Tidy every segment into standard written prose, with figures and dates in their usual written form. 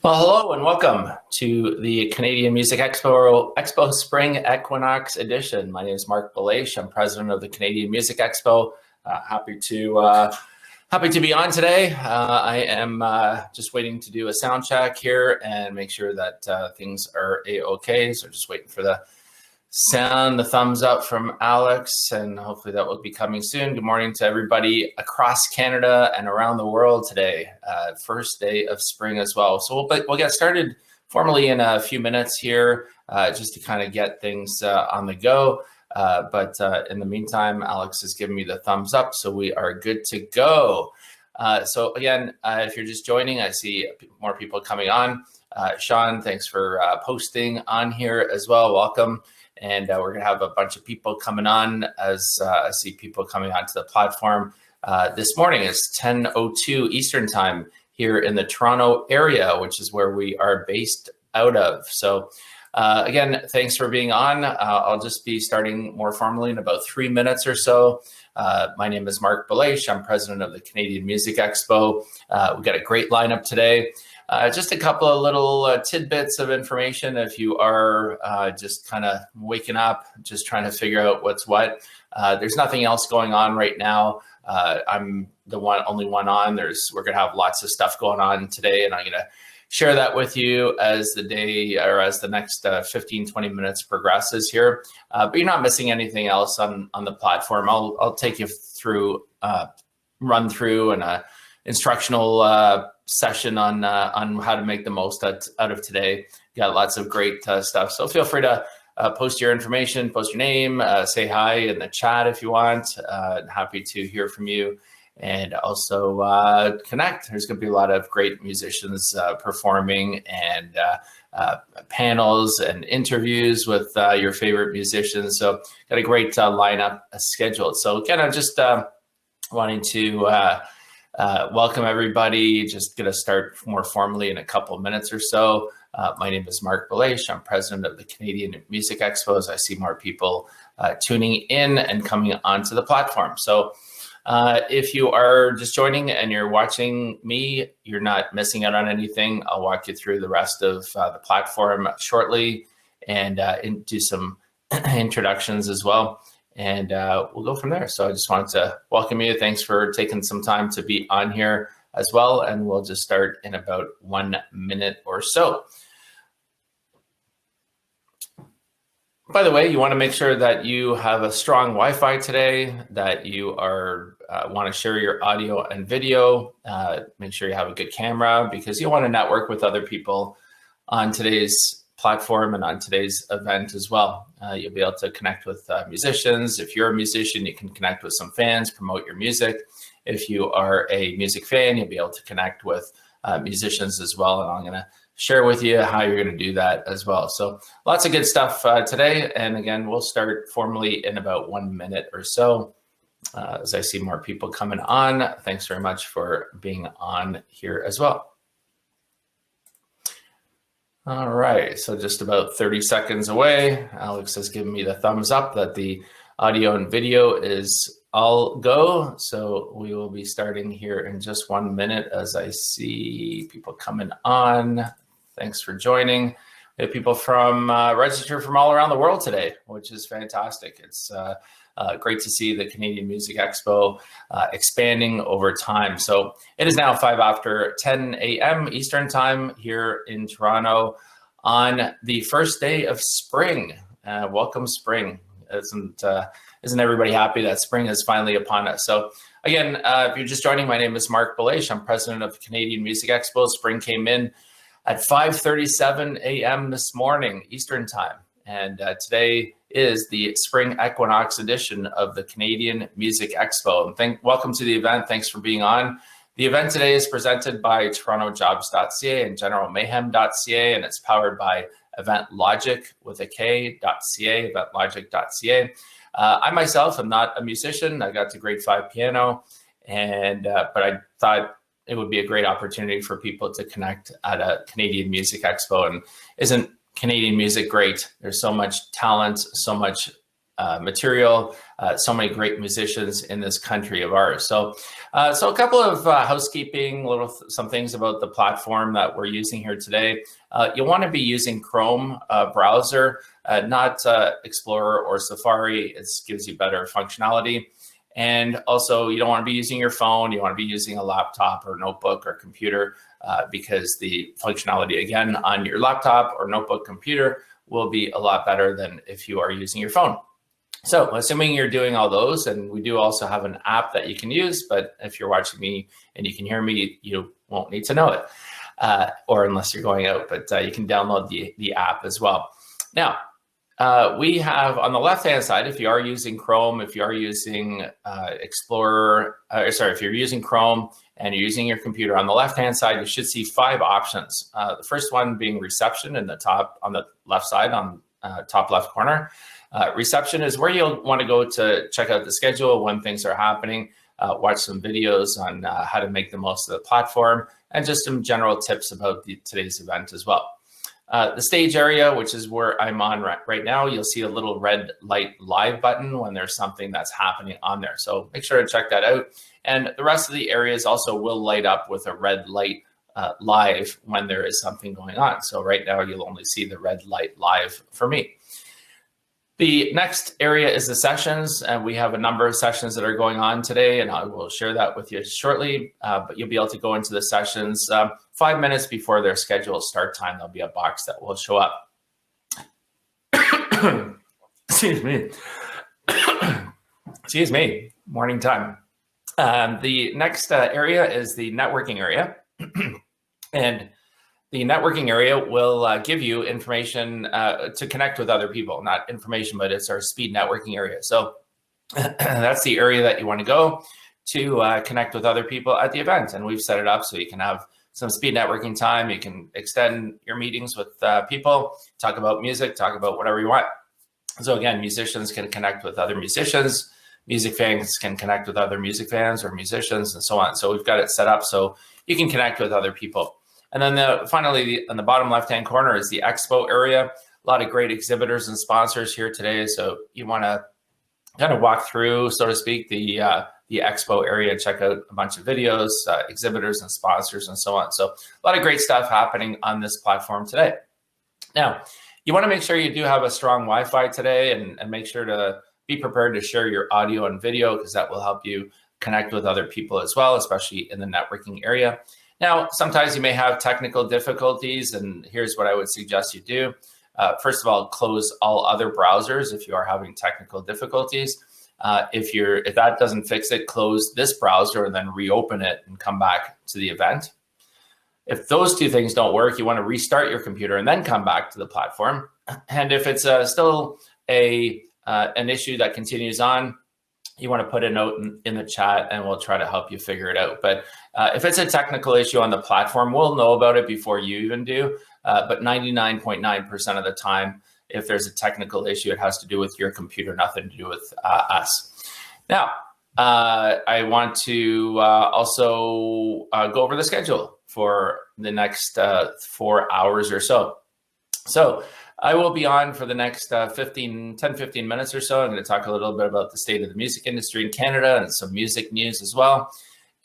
Well, hello and welcome to the Canadian Music Expo Spring Equinox Edition. My name is Marc Belaiche. I'm president of the Canadian Music Expo. Happy to be on today. I am just waiting to do a sound check here and make sure that things are a-okay. So just waiting for the sound, the thumbs up from Alex, and hopefully that will be coming soon. Good morning to everybody across Canada and around the world today. First day of spring as well. So we'll get started formally in a few minutes here, just to kind of get things on the go. But in the meantime, Alex has given me the thumbs up, so we are good to go. So again, if you're just joining, I see more people coming on. Sean, thanks for posting on here as well. Welcome. And we're going to have a bunch of people coming on as I see people coming onto the platform. This morning is 10:02 Eastern time here in the Toronto area, which is where we are based out of. So again, thanks for being on. I'll just be starting more formally in about 3 minutes or so. My name is Marc Belaiche. I'm president of the Canadian Music Expo. We've got a great lineup today. Just a couple of little tidbits of information if you are just kind of waking up, just trying to figure out what's what. There's nothing else going on right now. I'm the only one on. We're going to have lots of stuff going on today, and I'm going to share that with you as the day or as the next 15-20 minutes progresses here. But you're not missing anything else on the platform. I'll take you through run through and a instructional session on how to make the most out of today. Got lots of great stuff. So feel free to post your information, post your name, say hi in the chat if you want. Happy to hear from you. And also connect. There's going to be a lot of great musicians performing and panels and interviews with your favorite musicians. So got a great lineup scheduled. So again, I'm just wanting to welcome everybody. Just going to start more formally in a couple of minutes or so. My name is Marc Belaiche. I'm president of the Canadian Music Expo. As I see more people tuning in and coming onto the platform. So if you are just joining and you're watching me, you're not missing out on anything. I'll walk you through the rest of the platform shortly and do some introductions as well. And we'll go from there. So I just wanted to welcome you. Thanks for taking some time to be on here as well. And we'll just start in about 1 minute or so. By the way, you want to make sure that you have a strong Wi-Fi today, that you are want to share your audio and video. Make sure you have a good camera because you want to network with other people on today's platform and on today's event as well. You'll be able to connect with musicians. If you're a musician, you can connect with some fans, promote your music. If you are a music fan, you'll be able to connect with musicians as well. And I'm going to share with you how you're going to do that as well. So lots of good stuff today. And again, we'll start formally in about 1 minute or so. As I see more people coming on, thanks very much for being on here as well. All right, so just about 30 seconds away. Alex has given me the thumbs up that the audio and video is all go. So we will be starting here in just 1 minute as I see people coming on. Thanks for joining. We have people from registered from all around the world today, which is fantastic. It's great to see the Canadian Music Expo expanding over time. So it is now 5 after 10 a.m. Eastern time here in Toronto on the first day of spring. Welcome spring. Isn't everybody happy that spring is finally upon us? So again, if you're just joining, my name is Marc Belaiche. I'm president of the Canadian Music Expo. Spring came in at 5:37 a.m. this morning Eastern time. And today is the Spring Equinox edition of the Canadian Music Expo. And welcome to the event. Thanks for being on. The event today is presented by TorontoJobs.ca and GeneralMayhem.ca, and it's powered by EventLogic with a K.ca, EventLogic.ca. I myself am not a musician. I got to grade 5 piano, and but I thought it would be a great opportunity for people to connect at a Canadian Music Expo. And isn't Canadian music great? There's so much talent, so much material, so many great musicians in this country of ours. So a couple of housekeeping, some things about the platform that we're using here today. You'll want to be using Chrome browser, not Explorer or Safari. It gives you better functionality. And also, you don't want to be using your phone. You want to be using a laptop or notebook or computer because the functionality, again, on your laptop or notebook computer will be a lot better than if you are using your phone. So assuming you're doing all those, and we do also have an app that you can use, but if you're watching me and you can hear me, you won't need to know it, or unless you're going out, but you can download the app as well. Now, we have on the left-hand side, if you are using Chrome, if you are using Explorer, if you're using Chrome and you're using your computer, on the left-hand side, you should see 5 options. The first one being reception in the top, on the left side, on top left corner. Reception is where you'll want to go to check out the schedule when things are happening, watch some videos on how to make the most of the platform, and just some general tips about today's event as well. The stage area, which is where I'm on right now, you'll see a little red light live button when there's something that's happening on there. So make sure to check that out. And the rest of the areas also will light up with a red light live when there is something going on. So right now you'll only see the red light live for me. The next area is the sessions, and we have a number of sessions that are going on today, and I will share that with you shortly, but you'll be able to go into the sessions 5 minutes before their scheduled start time. There'll be a box that will show up. Excuse me. Excuse me, morning time. The next area is the networking area, and the networking area will give you information to connect with other people, not information, but it's our speed networking area. So that's the area that you want to go to connect with other people at the event. And we've set it up so you can have some speed networking time. You can extend your meetings with people, talk about music, talk about whatever you want. So again, musicians can connect with other musicians. Music fans can connect with other music fans or musicians and so on. So we've got it set up so you can connect with other people. And then finally, on the bottom left-hand corner is the Expo area. A lot of great exhibitors and sponsors here today. So you want to kind of walk through, so to speak, the Expo area, check out a bunch of videos, exhibitors and sponsors and so on. So a lot of great stuff happening on this platform today. Now, you want to make sure you do have a strong Wi-Fi today and make sure to be prepared to share your audio and video because that will help you connect with other people as well, especially in the networking area. Now, sometimes you may have technical difficulties, and here's what I would suggest you do. First of all, close all other browsers if you are having technical difficulties. If that doesn't fix it, close this browser and then reopen it and come back to the event. If those two things don't work, you want to restart your computer and then come back to the platform. And if it's still an issue that continues on, you want to put a note in the chat and we'll try to help you figure it out. But if it's a technical issue on the platform, we'll know about it before you even do. But 99.9% of the time, if there's a technical issue, it has to do with your computer, nothing to do with us. Now, I want to also go over the schedule for the next 4 hours or so. So I will be on for the next 10, 15 minutes or so. I'm going to talk a little bit about the state of the music industry in Canada and some music news as well.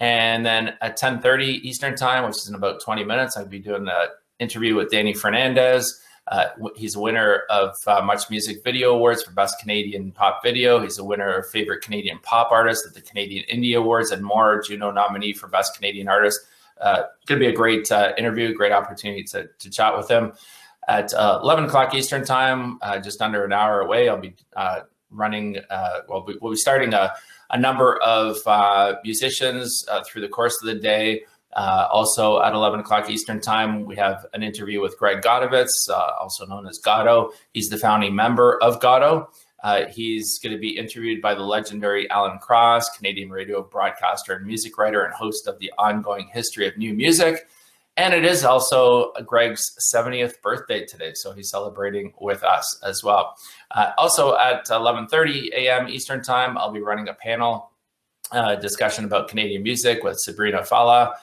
And then at 10:30 Eastern time, which is in about 20 minutes, I'll be doing an interview with Danny Fernandez. He's a winner of Much Music Video Awards for Best Canadian Pop Video. He's a winner of Favorite Canadian Pop Artist at the Canadian Indie Awards and more, Juno nominee for Best Canadian Artist. Going to be a great interview, great opportunity to chat with him. At 11 o'clock Eastern time, just under an hour away, I'll be running, we'll be starting a number of musicians through the course of the day. Also at 11 o'clock Eastern time, we have an interview with Greg Godovitz, also known as Gotto. He's the founding member of Gotto. He's going to be interviewed by the legendary Alan Cross, Canadian radio broadcaster and music writer and host of the Ongoing History of New Music. And it is also Greg's 70th birthday today, so he's celebrating with us as well. Also at 11:30 a.m. Eastern time, I'll be running a panel discussion about Canadian music with Sabrina Fala,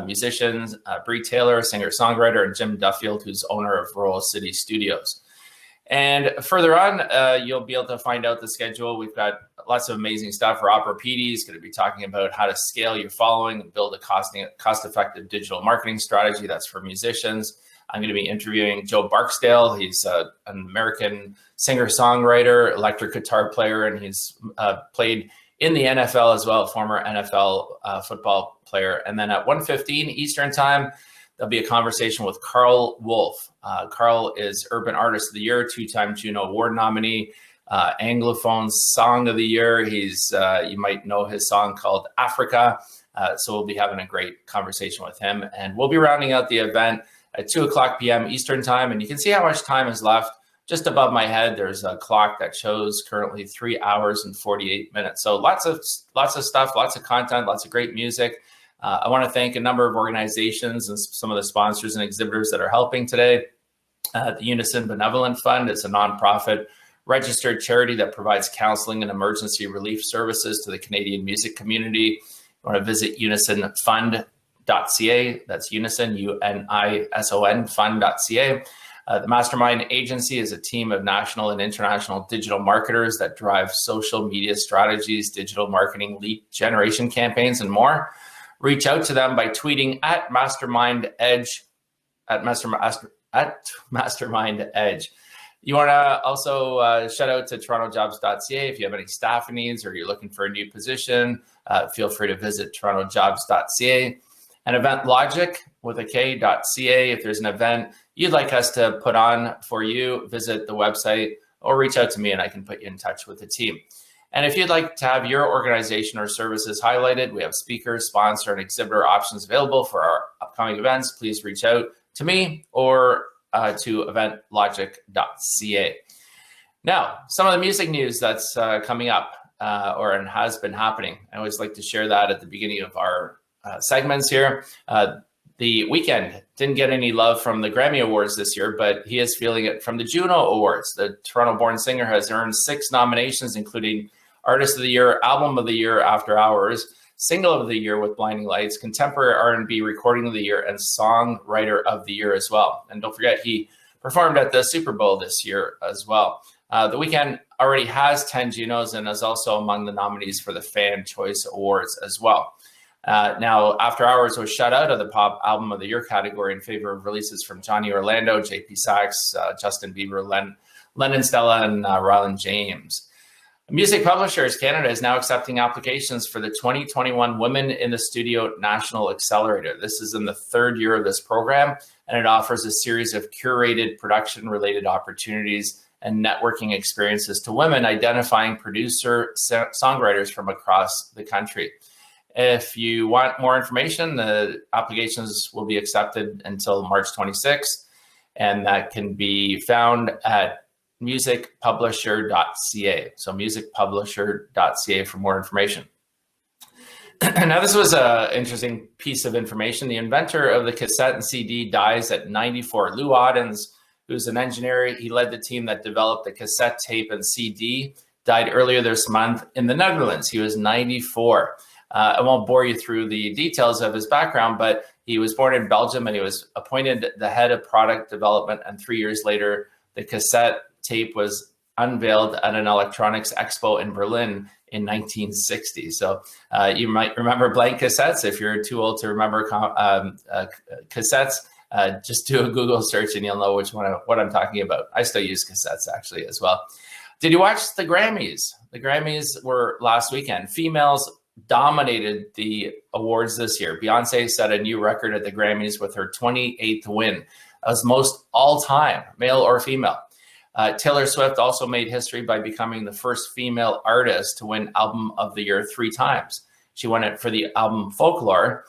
musicians, Bree Taylor, singer-songwriter, and Jim Duffield, who's owner of Rural City Studios. And further on, you'll be able to find out the schedule. We've got lots of amazing stuff. Rob Rapidi is going to be talking about how to scale your following and build a cost-effective digital marketing strategy. That's for musicians. I'm going to be interviewing Joe Barksdale. He's an American singer-songwriter, electric guitar player, and he's played in the NFL as well, former NFL football player. And then at 1:15 Eastern Time, there'll be a conversation with Carl Wolf. Carl is Urban Artist of the Year, two-time Juno Award nominee, Anglophone Song of the Year. He's you might know his song called Africa. So we'll be having a great conversation with him. And we'll be rounding out the event at 2:00 p.m. Eastern Time. And you can see how much time is left. Just above my head, there's a clock that shows currently 3 hours and 48 minutes. So lots of stuff, lots of content, lots of great music. I want to thank a number of organizations and some of the sponsors and exhibitors that are helping today. The Unison Benevolent Fund is a nonprofit registered charity that provides counseling and emergency relief services to the Canadian music community. You want to visit unisonfund.ca. That's Unison, UNISON fund.ca. The Mastermind Agency is a team of national and international digital marketers that drive social media strategies, digital marketing, lead generation campaigns, and more. Reach out to them by tweeting at Mastermind Edge, at Mastermind Edge. You want to also shout out to torontojobs.ca if you have any staffing needs or you're looking for a new position. Feel free to visit torontojobs.ca. And Event Logic with a K.ca. If there's an event you'd like us to put on for you, visit the website or reach out to me and I can put you in touch with the team. And if you'd like to have your organization or services highlighted, we have speaker, sponsor, and exhibitor options available for our upcoming events. Please reach out to me or to eventlogic.ca. Now, some of the music news that's coming up and has been happening. I always like to share that at the beginning of our segments here. The Weeknd didn't get any love from the Grammy Awards this year, but he is feeling it from the Juno Awards. The Toronto-born singer has earned 6 nominations, including Artist of the Year, Album of the Year, After Hours, Single of the Year with Blinding Lights, Contemporary R&B Recording of the Year, and Songwriter of the Year as well. And don't forget, he performed at the Super Bowl this year as well. The Weeknd already has 10 Junos and is also among the nominees for the Fan Choice Awards as well. Now, After Hours was shut out of the Pop Album of the Year category in favor of releases from Johnny Orlando, JP Sachs, Justin Bieber, Lennon Stella, and Ryland James. Music Publishers Canada is now accepting applications for the 2021 Women in the Studio National Accelerator. This is in the 3rd year of this program, and it offers a series of curated production-related opportunities and networking experiences to women identifying songwriters from across the country. If you want more information, the applications will be accepted until March 26th, and that can be found at musicpublisher.ca. So musicpublisher.ca for more information. Now, this was an interesting piece of information. The inventor of the cassette and CD dies at 94. Lou Oddens, who's an engineer, he led the team that developed the cassette tape and CD, died earlier this month in the Netherlands. He was 94. I won't bore you through the details of his background, but he was born in Belgium and he was appointed the head of product development. And 3 years later, the cassette tape was unveiled at an electronics expo in Berlin in 1960. So you might remember blank cassettes. If you're too old to remember cassettes, just do a Google search and you'll know what I'm talking about. I still use cassettes actually as well. Did you watch the Grammys? The Grammys were last weekend. Females dominated the awards this year. Beyonce set a new record at the Grammys with her 28th win. That was most all-time, male or female. Taylor Swift also made history by becoming the first female artist to win Album of the Year 3 times. She won it for the album Folklore,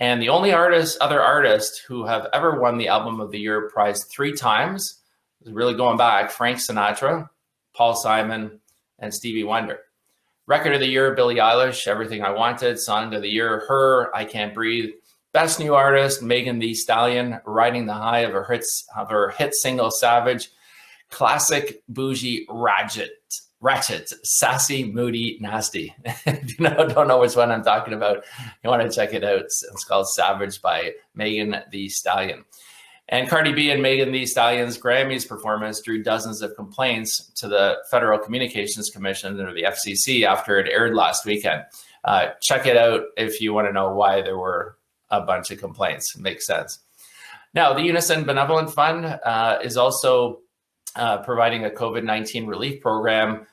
and the only other artist who have ever won the Album of the Year prize 3 times, really going back, Frank Sinatra, Paul Simon, and Stevie Wonder. Record of the Year, Billie Eilish, Everything I Wanted. Song of the Year, Her, I Can't Breathe. Best New Artist, Megan Thee Stallion, riding the high of her hit single Savage. Classic, bougie, ratchet, sassy, moody, nasty. If you don't know which one I'm talking about, you want to check it out. It's called Savage by Megan Thee Stallion. And Cardi B and Megan Thee Stallion's Grammys performance drew dozens of complaints to the Federal Communications Commission, or the FCC, after it aired last weekend. Check it out if you want to know why there were a bunch of complaints. It makes sense. Now, the Unison Benevolent Fund is also providing a COVID-19 relief program,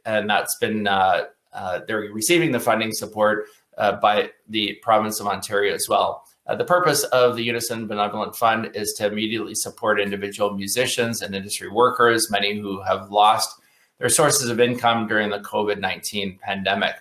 and that's been, they're receiving the funding support by the province of Ontario as well. The purpose of the Unison Benevolent Fund is to immediately support individual musicians and industry workers, many who have lost their sources of income during the COVID-19 pandemic.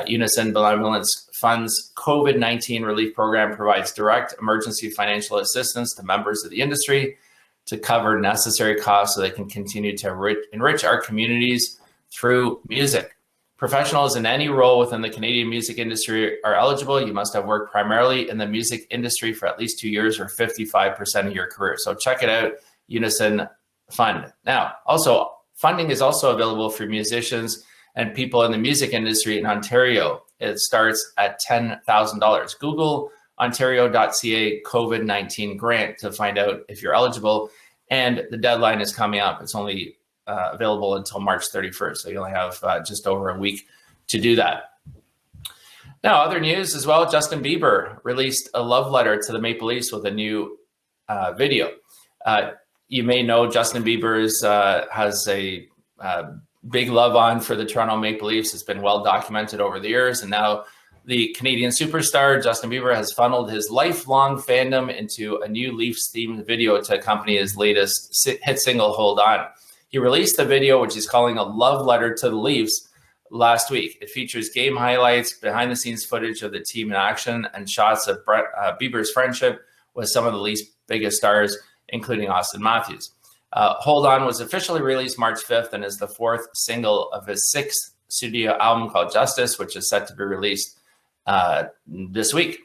Unison Benevolent Fund's COVID-19 relief program provides direct emergency financial assistance to members of the industry to cover necessary costs so they can continue to enrich our communities through music. Professionals in any role within the Canadian music industry are eligible. You must have worked primarily in the music industry for at least 2 years or 55% of your career. So check it out, Unison Fund. Now, also, funding is also available for musicians and people in the music industry in Ontario. It starts at $10,000. Google ontario.ca COVID-19 grant to find out if you're eligible. And the deadline is coming up. It's only available until March 31st. So you only have just over a week to do that. Now, other news as well, Justin Bieber released a love letter to the Maple Leafs with a new video. You may know Justin Bieber has a big love on for the Toronto Maple Leafs. It's been well documented over the years. And now the Canadian superstar, Justin Bieber, has funneled his lifelong fandom into a new Leafs-themed video to accompany his latest hit single, Hold On. He released the video, which he's calling a love letter to the Leafs, last week. It features game highlights, behind-the-scenes footage of the team in action, and shots of Bieber's friendship with some of the Leafs' biggest stars, including Austin Matthews. Hold On was officially released March 5th and is the fourth single of his sixth studio album called Justice, which is set to be released this week.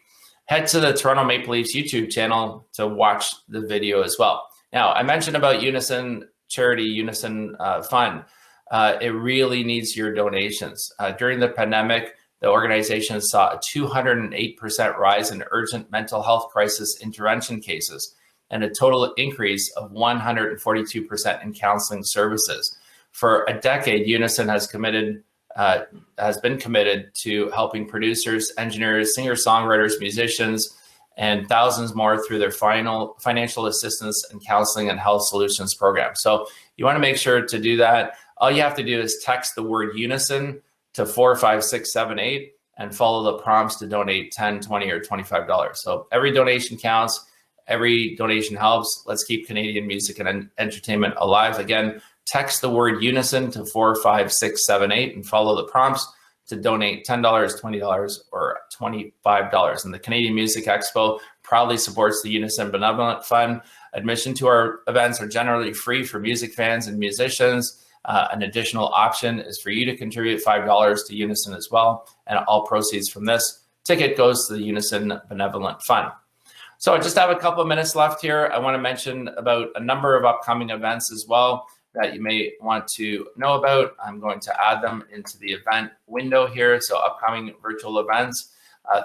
Head to the Toronto Maple Leafs YouTube channel to watch the video as well. Now, I mentioned about Unison Charity, Unison Fund. It really needs your donations. During the pandemic, the organization saw a 208% rise in urgent mental health crisis intervention cases and a total increase of 142% in counseling services. For a decade, Unison has been committed to helping producers, engineers, singer-songwriters, musicians, and thousands more through their financial assistance and counseling and health solutions program. So you want to make sure to do that. All you have to do is text the word Unison to 45678 and follow the prompts to donate $10, $20, or $25. So every donation counts. Every donation helps. Let's keep Canadian music and entertainment alive. Again, text the word Unison to 45678 and follow the prompts to donate $10, $20, or $25. And the Canadian Music Expo proudly supports the Unison Benevolent Fund. Admission to our events are generally free for music fans and musicians. An additional option is for you to contribute $5 to Unison as well. And all proceeds from this ticket goes to the Unison Benevolent Fund. So I just have a couple of minutes left here. I want to mention about a number of upcoming events as well that you may want to know about. I'm going to add them into the event window here. So upcoming virtual events.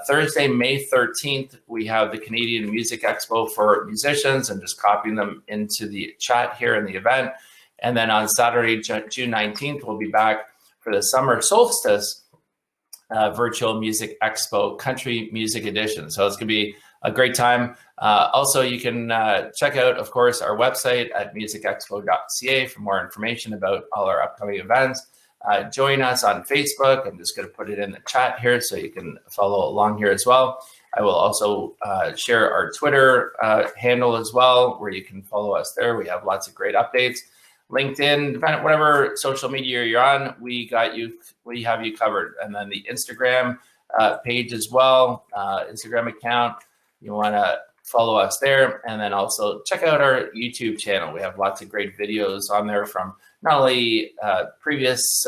Thursday, May 13th, we have the Canadian Music Expo for musicians. I'm just copying them into the chat here in the event. And then on Saturday, June 19th, we'll be back for the Summer Solstice Virtual Music Expo Country Music Edition. So it's going to be a great time. Also, you can check out, of course, our website at musicexpo.ca for more information about all our upcoming events. Join us on Facebook. I'm just going to put it in the chat here so you can follow along here as well. I will also share our Twitter handle as well, where you can follow us there. We have lots of great updates. LinkedIn, whatever social media you're on, we got you. We have you covered. And then the Instagram page as well, Instagram account. You want to follow us there, and then also check out our YouTube channel. We have lots of great videos on there from not only previous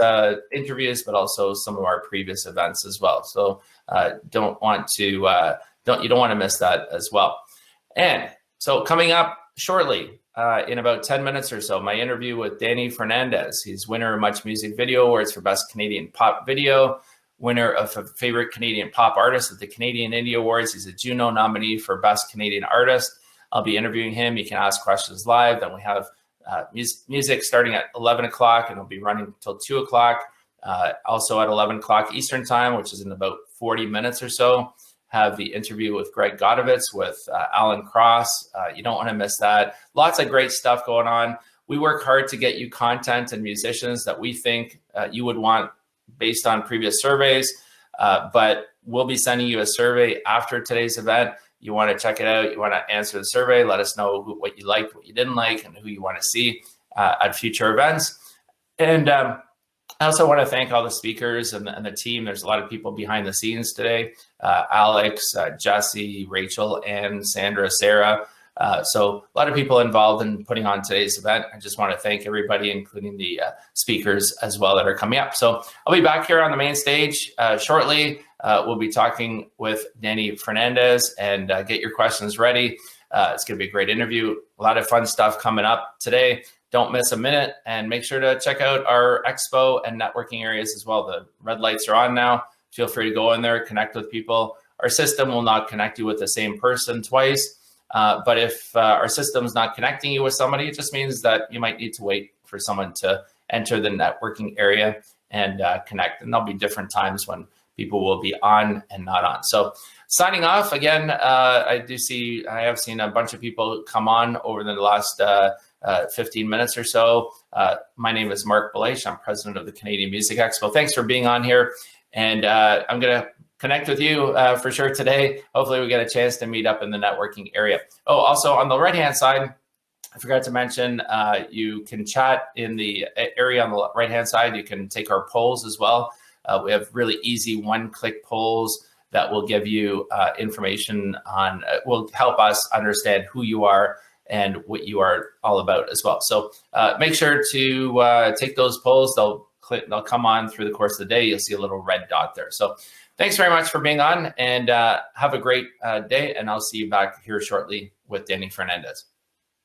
interviews, but also some of our previous events as well. So you don't want to miss that as well. And so coming up shortly, in about 10 minutes or so, my interview with Danny Fernandez. He's winner of Much Music Video Awards for Best Canadian Pop Video, winner of a Favorite Canadian Pop Artist at the Canadian Indie Awards. He's a Juno nominee for Best Canadian Artist. I'll be interviewing him. You can ask questions live. Then we have music starting at 11 o'clock, and it'll be running until 2 o'clock. Also at 11 o'clock Eastern time, which is in about 40 minutes or so, have the interview with Greg Godovitz with Alan Cross. You don't want to miss that. Lots of great stuff going on. We work hard to get you content and musicians that we think you would want based on previous surveys, but we'll be sending you a survey after today's event. You want to check it out. You want to answer the survey. Let us know what you liked, what you didn't like, and who you want to see at future events. And I also want to thank all the speakers and the team. There's a lot of people behind the scenes today. Alex, Jesse, Rachel, and Sandra, Sarah. So a lot of people involved in putting on today's event. I just want to thank everybody, including the speakers as well that are coming up. So I'll be back here on the main stage shortly. We'll be talking with Danny Fernandez, and get your questions ready. It's going to be a great interview. A lot of fun stuff coming up today. Don't miss a minute, and make sure to check out our expo and networking areas as well. The red lights are on now. Feel free to go in there, connect with people. Our system will not connect you with the same person twice. But if our system's not connecting you with somebody, it just means that you might need to wait for someone to enter the networking area and connect. And there'll be different times when people will be on and not on. So signing off again, I have seen a bunch of people come on over the last 15 minutes or so. My name is Marc Belaiche. I'm president of the Canadian Music Expo. Thanks for being on here. And I'm going to connect with you for sure today. Hopefully we get a chance to meet up in the networking area. Oh, also on the right-hand side, I forgot to mention, you can chat in the area on the right-hand side. You can take our polls as well. We have really easy one-click polls that will give you information on, will help us understand who you are and what you are all about as well. So make sure to take those polls. They'll come on through the course of the day. You'll see a little red dot there. So thanks very much for being on, and have a great day. And I'll see you back here shortly with Danny Fernandez.